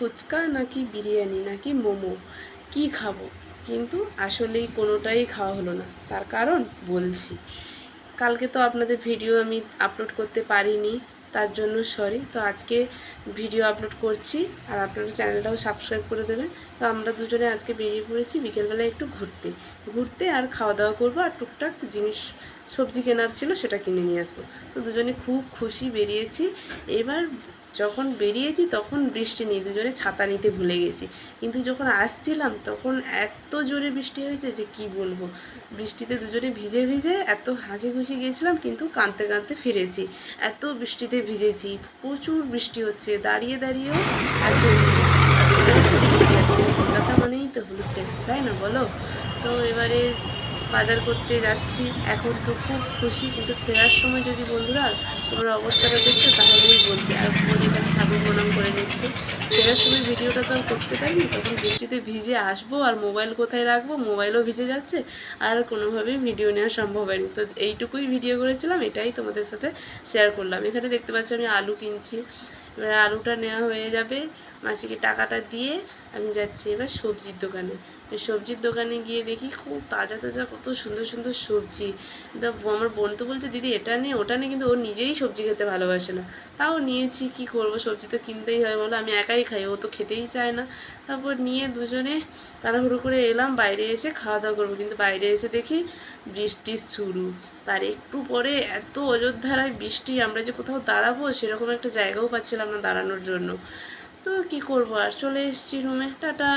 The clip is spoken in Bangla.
ফুচকা নাকি বিরিয়ানি নাকি মোমো কি খাবো, কিন্তু আসলেই কোনোটাই খাওয়া হলো না। তার কারণ বলছি। কালকে তো আপনাদের ভিডিও আমি আপলোড করতে পারিনি, তার জন্য সরি। তো আজকে ভিডিও আপলোড করছি, আর আপনারা চ্যানেলটাও সাবস্ক্রাইব করে দেবেন। তো আমরা দুজনে আজকে বেরিয়ে পড়েছি বিকেলবেলায় একটু ঘুরতে ঘুরতে, আর খাওয়া দাওয়া করবো, আর টুকটাক জিনিস সবজি কেনার ছিল সেটা কিনে নিয়ে আসবো। তো দুজনে খুব খুশি বেরিয়েছি। এবার যখন বেরিয়েছি তখন বৃষ্টি নেই, দুজনে ছাতা নিতে ভুলে গেছি। কিন্তু যখন আসছিলাম তখন এত জোরে বৃষ্টি হয়েছে যে কি বলবো। বৃষ্টিতে দুজনে ভিজে ভিজে এত হাসি খুশি গিয়েছিলাম, কিন্তু কাঁদতে কাঁদতে ফিরেছি। এত বৃষ্টিতে ভিজেছি, প্রচুর বৃষ্টি হচ্ছে, দাঁড়িয়ে দাঁড়িয়েও এত। আর এটা হচ্ছে হলুদ ট্যাক্সি, কলকাতা মানেই তো হলুদ ট্যাক্সি, তাই না বলো? তো এবারে বাজার করতে যাচ্ছি, এখন তো খুব খুশি, কিন্তু ফেরার সময় যদি বন্ধুরা তোমার অবস্থাটা দেখতে তাহলেই বলতে। আর বোন এখানে ঠাকুর প্রণাম করে নিচ্ছে। ফেরার সময় ভিডিওটা তো আর করতে পারিনি, তখন বৃষ্টিতে ভিজে আসবো, আর মোবাইল কোথায় রাখবো, মোবাইলও ভিজে যাচ্ছে, আর কোনোভাবেই ভিডিও নেওয়া সম্ভব হয়নি। তো এইটুকুই ভিডিও করেছিলাম, এটাই তোমাদের সাথে শেয়ার করলাম। এখানে দেখতে পাচ্ছি আমি আলু কিনছি। এবার আলুটা নেওয়া হয়ে যাবে, মাসিকে টাকাটা দিয়ে আমি যাচ্ছি এবার সবজির দোকানে। সবজির দোকানে গিয়ে দেখি খুব তাজা তাজা কত সুন্দর সুন্দর সবজি। আমার বোন তো বলছে দিদি এটা নে ওটা নে, কিন্তু ও নিজেই সবজি খেতে ভালোবাসে না। তাও নিয়েছি, কি করব, সবজি তো কিনতেই হয় বলো, আমি একাই খাই, ও তো খেতেই চায় না। তারপর নিয়ে দুজনে তাড়াহুড়ো করে এলাম, বাইরে এসে খাওয়া দাওয়া করবো, কিন্তু বাইরে এসে দেখি বৃষ্টি শুরু। তার একটু পরে এত অযোধ্যারায় বৃষ্টি, আমরা যে কোথাও দাঁড়াবো সেরকম একটা জায়গাও পাচ্ছিলাম না দাঁড়ানোর জন্য। তো কি করবো, আর চলে এসেছি রুমে। টাটা।